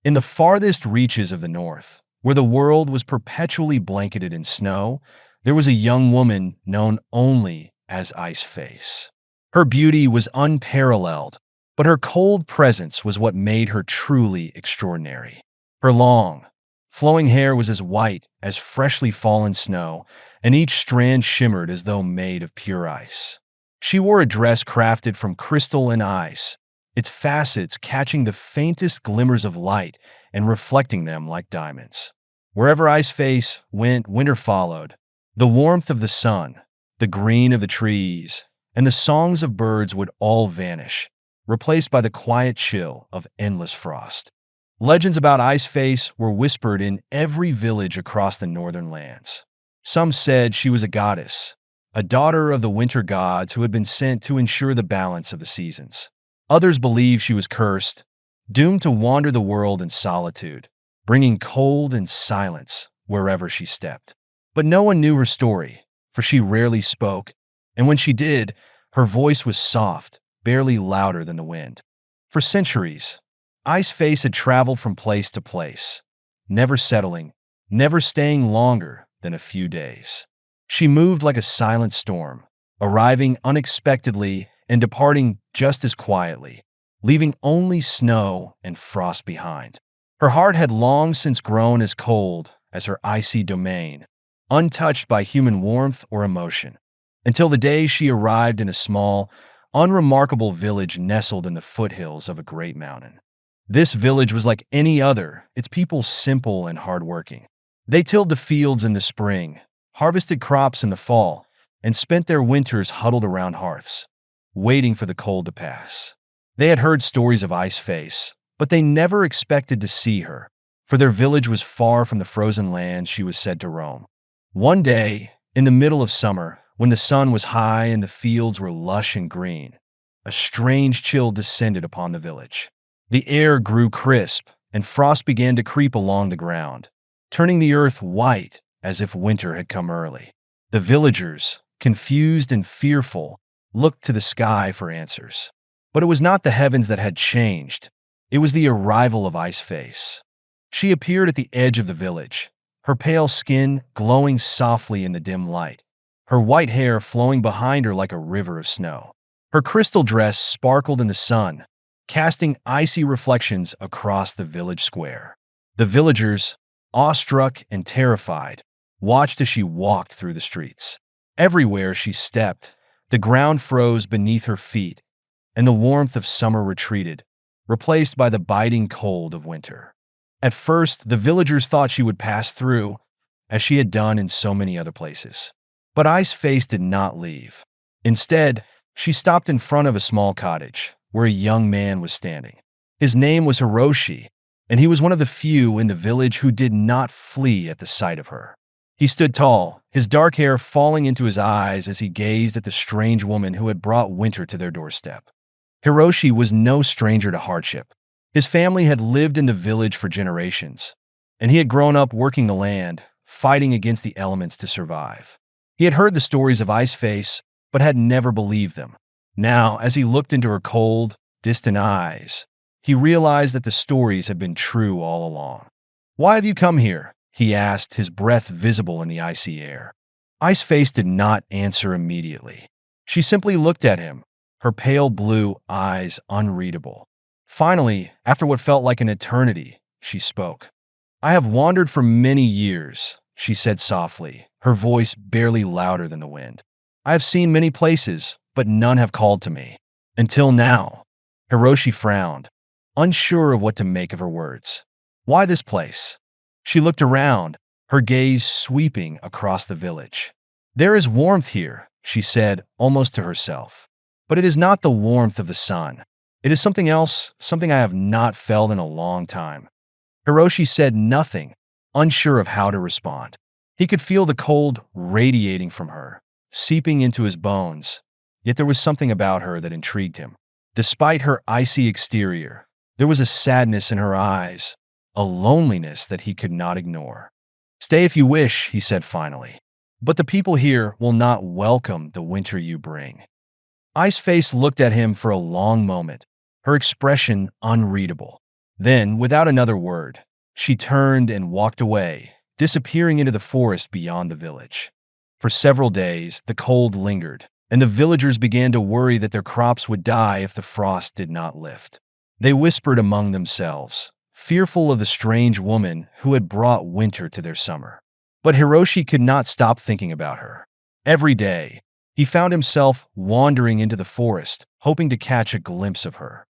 In the farthest reaches of the north, where the world was perpetually blanketed in snow, there was a young woman known only as Ice Face. Her beauty was unparalleled, but her cold presence was what made her truly extraordinary. Her long, flowing hair was as white as freshly fallen snow, and each strand shimmered as though made of pure ice. She wore a dress crafted from crystal and ice, its facets catching the faintest glimmers of light and reflecting them like diamonds. Wherever Ice Face went, winter followed. The warmth of the sun, the green of the trees, and the songs of birds would all vanish, replaced by the quiet chill of endless frost. Legends about Ice Face were whispered in every village across the northern lands. Some said she was a goddess, a daughter of the winter gods who had been sent to ensure the balance of the seasons. Others believed she was cursed, doomed to wander the world in solitude, bringing cold and silence wherever she stepped. But no one knew her story, for she rarely spoke, and when she did, her voice was soft, barely louder than the wind. For centuries, Ice Face had traveled from place to place, never settling, never staying longer than a few days. She moved like a silent storm, arriving unexpectedly and departing just as quietly, leaving only snow and frost behind. Her heart had long since grown as cold as her icy domain, untouched by human warmth or emotion, until the day she arrived in a small, unremarkable village nestled in the foothills of a great mountain. This village was like any other, its people simple and hardworking. They tilled the fields in the spring, harvested crops in the fall, and spent their winters huddled around hearths, waiting for the cold to pass. They had heard stories of Ice Face, but they never expected to see her, for their village was far from the frozen land she was said to roam. One day, in the middle of summer, when the sun was high and the fields were lush and green, a strange chill descended upon the village. The air grew crisp, and frost began to creep along the ground, turning the earth white as if winter had come early. The villagers, confused and fearful, looked to the sky for answers. But it was not the heavens that had changed. It was the arrival of Ice Face. She appeared at the edge of the village, her pale skin glowing softly in the dim light, her white hair flowing behind her like a river of snow. Her crystal dress sparkled in the sun, casting icy reflections across the village square. The villagers, awestruck and terrified, watched as she walked through the streets. Everywhere she stepped, the ground froze beneath her feet, and the warmth of summer retreated, replaced by the biting cold of winter. At first, the villagers thought she would pass through, as she had done in so many other places. But Ice Face did not leave. Instead, she stopped in front of a small cottage, where a young man was standing. His name was Hiroshi, and he was one of the few in the village who did not flee at the sight of her. He stood tall, his dark hair falling into his eyes as he gazed at the strange woman who had brought winter to their doorstep. Hiroshi was no stranger to hardship. His family had lived in the village for generations, and he had grown up working the land, fighting against the elements to survive. He had heard the stories of Ice Face, but had never believed them. Now, as he looked into her cold, distant eyes, he realized that the stories had been true all along. "Why have you come here?" he asked, his breath visible in the icy air. Ice Face did not answer immediately. She simply looked at him, her pale blue eyes unreadable. Finally, after what felt like an eternity, she spoke. "I have wandered for many years," she said softly, her voice barely louder than the wind. "I have seen many places, but none have called to me. Until now." Hiroshi frowned, unsure of what to make of her words. "Why this place?" She looked around, her gaze sweeping across the village. "There is warmth here," she said, almost to herself. "But it is not the warmth of the sun. It is something else, something I have not felt in a long time." Hiroshi said nothing, unsure of how to respond. He could feel the cold radiating from her, seeping into his bones, yet there was something about her that intrigued him. Despite her icy exterior, there was a sadness in her eyes, a loneliness that he could not ignore. "Stay if you wish," he said finally, "but the people here will not welcome the winter you bring." Ice Face looked at him for a long moment, her expression unreadable. Then, without another word, she turned and walked away, disappearing into the forest beyond the village. For several days, the cold lingered, and the villagers began to worry that their crops would die if the frost did not lift. They whispered among themselves, fearful of the strange woman who had brought winter to their summer. But Hiroshi could not stop thinking about her. Every day, he found himself wandering into the forest, hoping to catch a glimpse of her.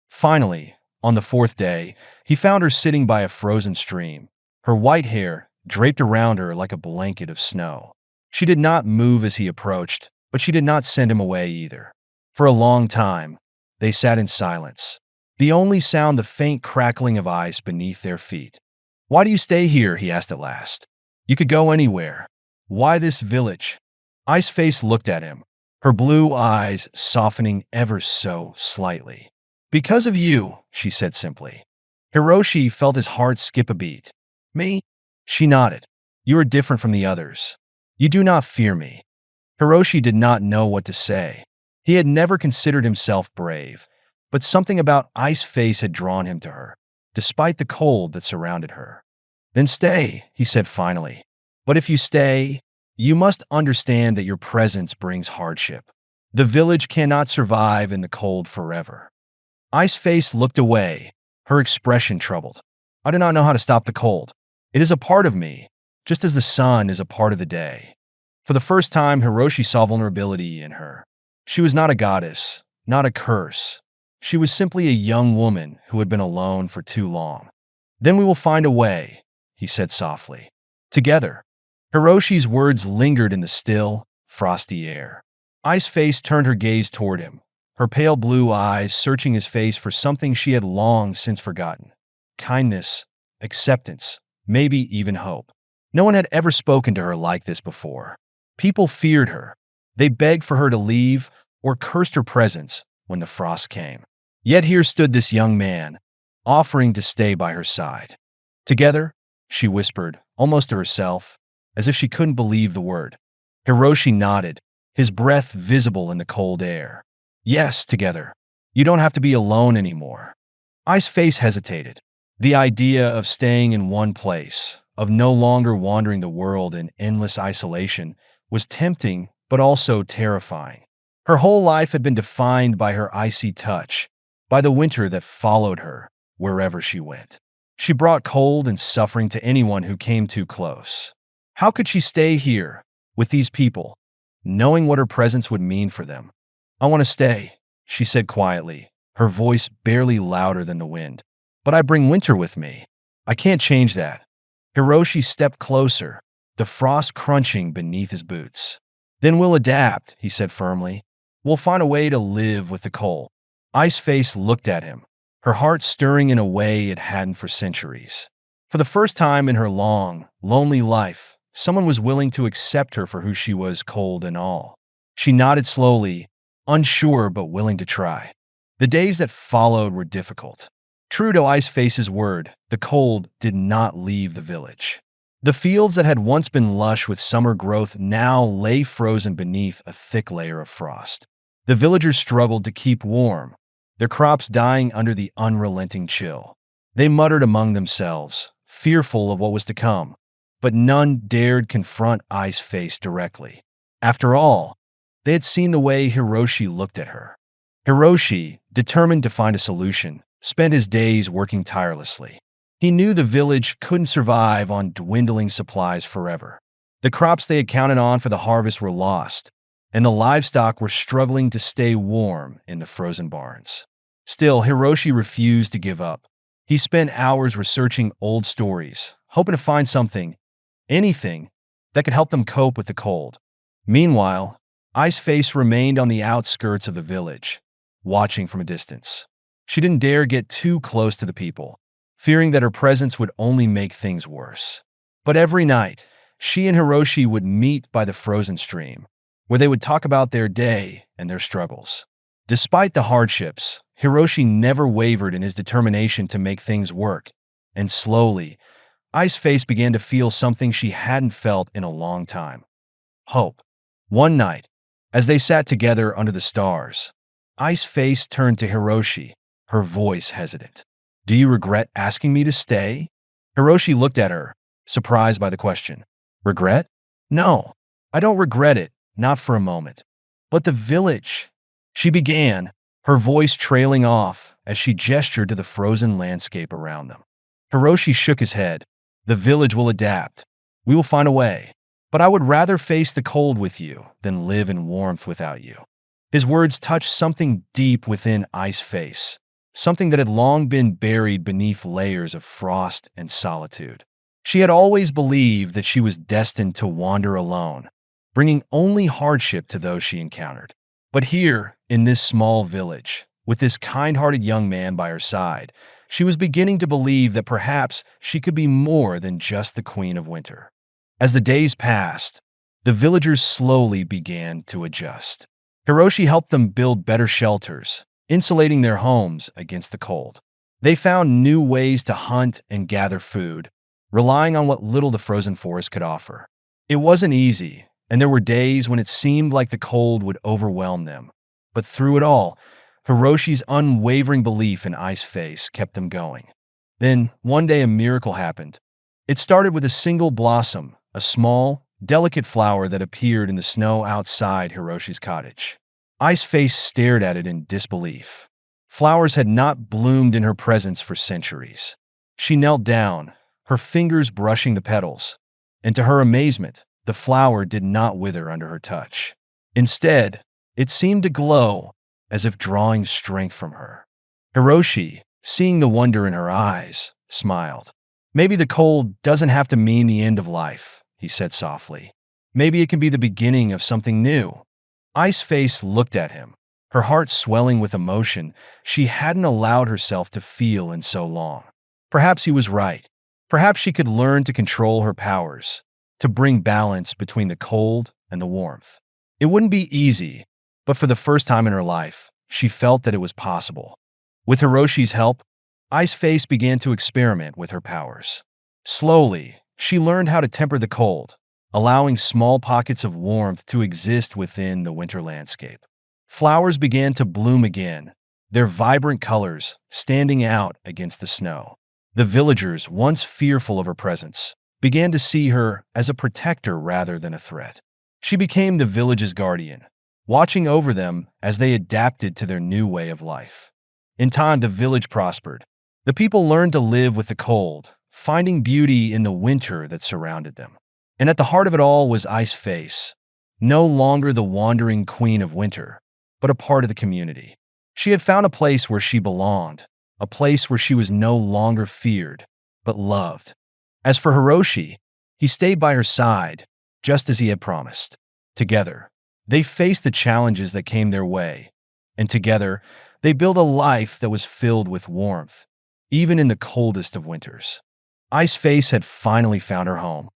Finally, on the fourth day, he found her sitting by a frozen stream, her white hair draped around her like a blanket of snow. She did not move as he approached, but she did not send him away either. For a long time, they sat in silence, the only sound the faint crackling of ice beneath their feet. "Why do you stay here?" he asked at last. "You could go anywhere. Why this village?" Ice Face looked at him, her blue eyes softening ever so slightly. "Because of you," she said simply. Hiroshi felt his heart skip a beat. "Me?" She nodded. "You are different from the others. You do not fear me." Hiroshi did not know what to say. He had never considered himself brave, but something about Ice Face had drawn him to her, despite the cold that surrounded her. "Then stay," he said finally. "But if you stay, you must understand that your presence brings hardship. The village cannot survive in the cold forever." Ice Face looked away, her expression troubled. "I do not know how to stop the cold. It is a part of me, just as the sun is a part of the day." For the first time, Hiroshi saw vulnerability in her. She was not a goddess, not a curse. She was simply a young woman who had been alone for too long. "Then we will find a way," he said softly. "Together." Hiroshi's words lingered in the still, frosty air. Ice Face turned her gaze toward him, her pale blue eyes searching his face for something she had long since forgotten. Kindness, acceptance, maybe even hope. No one had ever spoken to her like this before. People feared her. They begged for her to leave or cursed her presence when the frost came. Yet here stood this young man, offering to stay by her side. "Together," she whispered, almost to herself, as if she couldn't believe the word. Hiroshi nodded, his breath visible in the cold air. "Yes, together. You don't have to be alone anymore." Ice Face hesitated. The idea of staying in one place, of no longer wandering the world in endless isolation, was tempting but also terrifying. Her whole life had been defined by her icy touch, by the winter that followed her wherever she went. She brought cold and suffering to anyone who came too close. How could she stay here, with these people, knowing what her presence would mean for them? "I want to stay," she said quietly, her voice barely louder than the wind. "But I bring winter with me. I can't change that." Hiroshi stepped closer, the frost crunching beneath his boots. "Then we'll adapt," he said firmly. "We'll find a way to live with the cold." Ice Face looked at him, her heart stirring in a way it hadn't for centuries. For the first time in her long, lonely life, someone was willing to accept her for who she was, cold and all. She nodded slowly, unsure but willing to try. The days that followed were difficult. True to Ice Face's word, the cold did not leave the village. The fields that had once been lush with summer growth now lay frozen beneath a thick layer of frost. The villagers struggled to keep warm, their crops dying under the unrelenting chill. They muttered among themselves, fearful of what was to come, but none dared confront Ice Face directly. After all, they had seen the way Hiroshi looked at her. Hiroshi, determined to find a solution, spent his days working tirelessly. He knew the village couldn't survive on dwindling supplies forever. The crops they had counted on for the harvest were lost, and the livestock were struggling to stay warm in the frozen barns. Still, Hiroshi refused to give up. He spent hours researching old stories, hoping to find something, anything, that could help them cope with the cold. Meanwhile, Ice Face remained on the outskirts of the village, watching from a distance. She didn't dare get too close to the people, fearing that her presence would only make things worse. But every night, she and Hiroshi would meet by the frozen stream, where they would talk about their day and their struggles. Despite the hardships, Hiroshi never wavered in his determination to make things work, and slowly, Ice Face began to feel something she hadn't felt in a long time: hope. One night, as they sat together under the stars, Ice Face turned to Hiroshi, her voice hesitant. Do you regret asking me to stay? Hiroshi looked at her, surprised by the question. Regret? No, I don't regret it, not for a moment. But the village, she began, her voice trailing off as she gestured to the frozen landscape around them. Hiroshi shook his head. The village will adapt. We will find a way. But I would rather face the cold with you than live in warmth without you. His words touched something deep within Ice's face, something that had long been buried beneath layers of frost and solitude. She had always believed that she was destined to wander alone, bringing only hardship to those she encountered. But here, in this small village, with this kind-hearted young man by her side, she was beginning to believe that perhaps she could be more than just the Queen of Winter. As the days passed, the villagers slowly began to adjust. Hiroshi helped them build better shelters, insulating their homes against the cold. They found new ways to hunt and gather food, relying on what little the frozen forest could offer. It wasn't easy, and there were days when it seemed like the cold would overwhelm them. But through it all, Hiroshi's unwavering belief in Ice's face kept them going. Then, one day a miracle happened. It started with a single blossom, a small, delicate flower that appeared in the snow outside Hiroshi's cottage. Ice's face stared at it in disbelief. Flowers had not bloomed in her presence for centuries. She knelt down, her fingers brushing the petals, and to her amazement, the flower did not wither under her touch. Instead, it seemed to glow, as if drawing strength from her. Hiroshi, seeing the wonder in her eyes, smiled. Maybe the cold doesn't have to mean the end of life, he said softly. Maybe it can be the beginning of something new. Ice's face looked at him, her heart swelling with emotion she hadn't allowed herself to feel in so long. Perhaps he was right. Perhaps she could learn to control her powers, to bring balance between the cold and the warmth. It wouldn't be easy, but for the first time in her life, she felt that it was possible. With Hiroshi's help, Ice's face began to experiment with her powers. Slowly, she learned how to temper the cold, allowing small pockets of warmth to exist within the winter landscape. Flowers began to bloom again, their vibrant colors standing out against the snow. The villagers, once fearful of her presence, began to see her as a protector rather than a threat. She became the village's guardian, watching over them as they adapted to their new way of life. In time, the village prospered. The people learned to live with the cold, finding beauty in the winter that surrounded them. And at the heart of it all was Ice's face, no longer the wandering queen of winter, but a part of the community. She had found a place where she belonged, a place where she was no longer feared, but loved. As for Hiroshi, he stayed by her side, just as he had promised. Together, they faced the challenges that came their way, and together, they built a life that was filled with warmth, even in the coldest of winters. Ice's face had finally found her home,